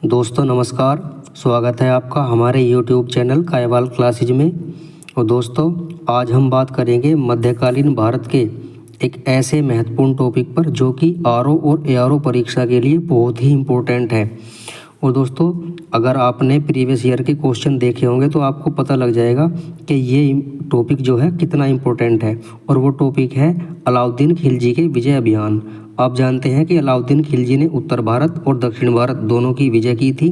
दोस्तों नमस्कार। स्वागत है आपका हमारे YouTube चैनल कायवाल क्लासेज में। और दोस्तों आज हम बात करेंगे मध्यकालीन भारत के एक ऐसे महत्वपूर्ण टॉपिक पर जो कि आरओ और एआरओ परीक्षा के लिए बहुत ही इम्पोर्टेंट है। और दोस्तों अगर आपने प्रीवियस ईयर के क्वेश्चन देखे होंगे तो आपको पता लग जाएगा कि ये टॉपिक जो है कितना इम्पोर्टेंट है। और वो टॉपिक है अलाउद्दीन खिलजी के विजय अभियान। आप जानते हैं कि अलाउद्दीन खिलजी ने उत्तर भारत और दक्षिण भारत दोनों की विजय की थी।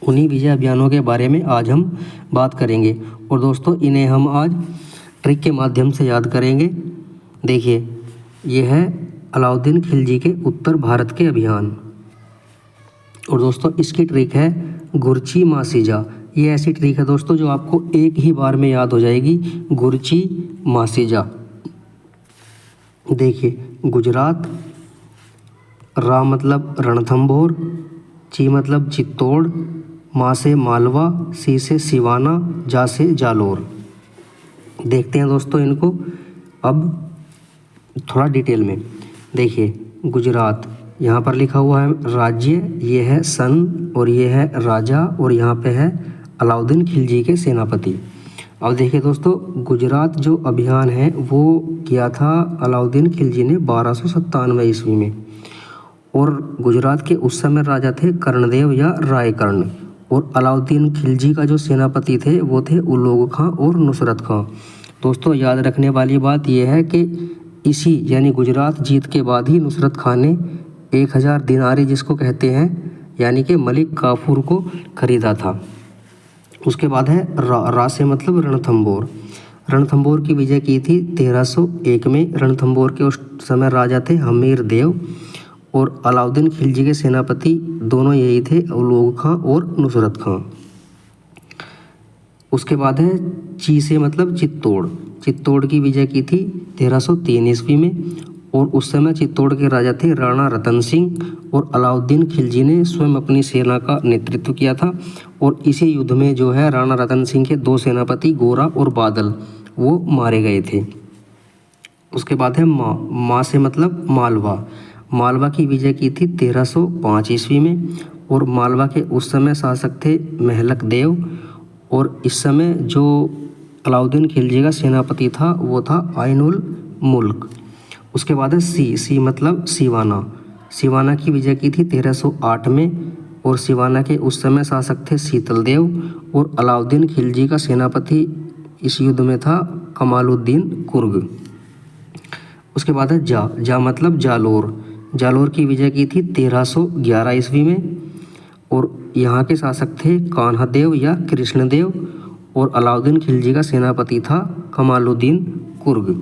उन्हीं विजय अभियानों के बारे में आज हम बात करेंगे। और दोस्तों इन्हें हम आज ट्रिक के माध्यम से याद करेंगे। देखिए ये है अलाउद्दीन खिलजी के उत्तर भारत के अभियान। और दोस्तों इसकी ट्रिक है गुरची मासीजा। ये ऐसी ट्रिक है दोस्तों जो आपको एक ही बार में याद हो जाएगी। गुरची मासीजा। देखिए गुजरात, रा मतलब रणथंभौर, ची मतलब चित्तौड़, मा से मालवा, सी से सिवाना, जा से जालोर। देखते हैं दोस्तों इनको अब थोड़ा डिटेल में। देखिए गुजरात यहाँ पर लिखा हुआ है राज्य, ये है सन और ये है राजा और यहाँ पे है अलाउद्दीन खिलजी के सेनापति। अब देखिए दोस्तों गुजरात जो अभियान है वो किया था अलाउद्दीन खिलजी ने 1297 ईस्वी में। और गुजरात के उस समय राजा थे कर्णदेव या रायकर्ण। और अलाउद्दीन खिलजी का जो सेनापति थे वो थे उलोग खां और नुसरत खां। दोस्तों याद रखने वाली बात यह है कि इसी यानी गुजरात जीत के बाद ही नुसरत खां ने 1000 दिनारी जिसको कहते हैं यानी कि मलिक काफूर को खरीदा था। उसके बाद है रा से मतलब रणथंभौर। रणथंभौर की विजय की थी 1301 में। रणथंभौर के उस समय राजा थे हमीर देव और अलाउद्दीन खिलजी के सेनापति दोनों यही थे उलोग खां और नुसरत खां। उसके बाद है ची से मतलब चित्तौड़। चित्तौड़ की विजय की थी 1303 ईस्वी में। और उस समय चित्तौड़ के राजा थे राणा रतन सिंह और अलाउद्दीन खिलजी ने स्वयं अपनी सेना का नेतृत्व किया था। और इसी युद्ध में जो है राणा रतन सिंह के 2 सेनापति गोरा और बादल वो मारे गए थे। उसके बाद है मा से मतलब मालवा। मालवा की विजय की थी 1305 ईस्वी में। और मालवा के उस समय शासक थे महलक देव। और इस समय जो अलाउद्दीन खिलजी का सेनापति था वो था आइनुल मुल्क। उसके बाद है सी मतलब सिवाना। सिवाना की विजय की थी 1308 में। और सिवाना के उस समय शासक थे शीतल देव। और अलाउद्दीन खिलजी का सेनापति इस युद्ध में था कमालुद्दीन कुर्ग। उसके बाद है जा मतलब जालोर। जालोर की विजय की थी 1311 ईस्वी में। और यहाँ के शासक थे कान्हा देव या कृष्णदेव। और अलाउद्दीन खिलजी का सेनापति था कमालुद्दीन कुर्ग।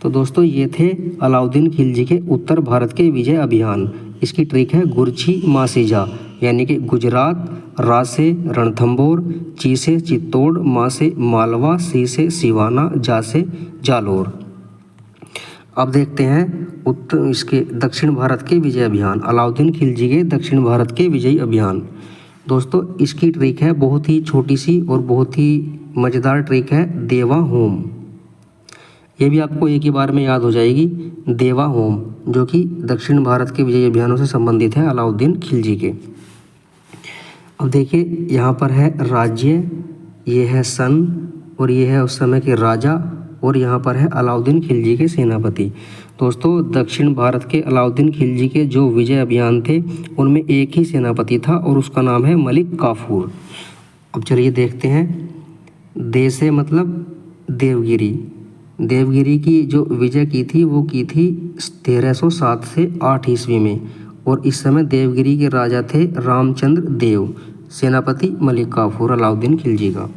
तो दोस्तों ये थे अलाउद्दीन खिलजी के उत्तर भारत के विजय अभियान। इसकी ट्रिक है गुरची मासीजा यानी कि गुजरात, रा से रणथंभौर, ची से चित्तौड़, मा से मालवा, सी से सिवाना, जा से जालोर। अब देखते हैं इसके दक्षिण भारत के विजय अभियान। अलाउद्दीन खिलजी के दक्षिण भारत के विजय अभियान। दोस्तों इसकी ट्रिक है बहुत ही छोटी सी और बहुत ही मज़ेदार ट्रिक है देवा होम। ये भी आपको एक ही बार में याद हो जाएगी। देवा होम जो कि दक्षिण भारत के विजय अभियानों से संबंधित है अलाउद्दीन खिलजी के। अब देखिए यहाँ पर है राज्य, ये है सन और ये है उस समय के राजा। और यहाँ पर है अलाउद्दीन खिलजी के सेनापति। दोस्तों दक्षिण भारत के अलाउद्दीन खिलजी के जो विजय अभियान थे उनमें एक ही सेनापति था और उसका नाम है मलिक काफूर। अब चलिए देखते हैं। दे से मतलब देवगिरी। देवगिरी की जो विजय की थी वो की थी 1307 से 8 ईस्वी में। और इस समय देवगिरी के राजा थे रामचंद्र देव, सेनापति मलिक काफूर अलाउद्दीन खिलजी का।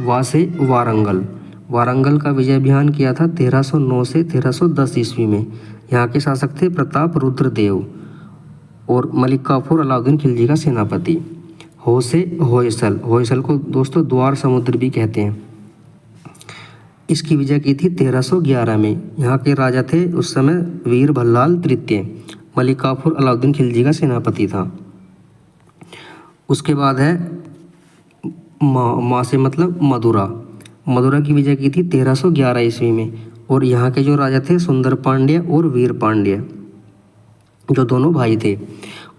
वा से वारंगल। वारंगल का विजय अभियान किया था 1309 से 1310 ईस्वी में। यहाँ के शासक थे प्रताप रुद्र देव और मलिक काफूर अलाउद्दीन खिलजी का सेनापति। हो से होयसल। होयसल को दोस्तों द्वार समुद्र भी कहते हैं। इसकी विजय की थी 1311 में। यहाँ के राजा थे उस समय वीर भल्लाल तृतीय। मलिक काफूर अलाउद्दीन खिलजी का सेनापति था। उसके बाद है मा से मतलब मदुरा। मदुरा की विजय की थी 1311 ईस्वी में। और यहाँ के जो राजा थे सुंदर पांड्य और वीर पांड्य जो दोनों भाई थे।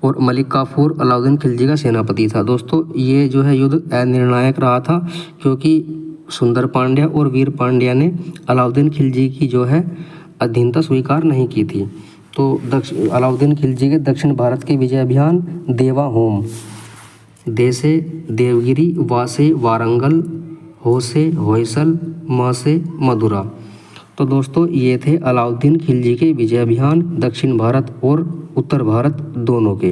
और मलिक काफूर अलाउद्दीन खिलजी का सेनापति था। दोस्तों ये जो है युद्ध निर्णायक रहा था, क्योंकि सुंदर पांड्या और वीर पांड्या ने अलाउद्दीन खिलजी की जो है अधीनता स्वीकार नहीं की थी। तो अलाउद्दीन खिलजी के दक्षिण भारत के विजय अभियान देवा होम, देसे देवगिरी, वासे वारंगल, होसे होयसल, मासे मदुरा। तो दोस्तों ये थे अलाउद्दीन खिलजी के विजय अभियान दक्षिण भारत और उत्तर भारत दोनों के।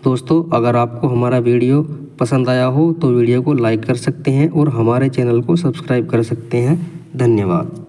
दोस्तों अगर आपको हमारा वीडियो पसंद आया हो तो वीडियो को लाइक कर सकते हैं और हमारे चैनल को सब्सक्राइब कर सकते हैं। धन्यवाद।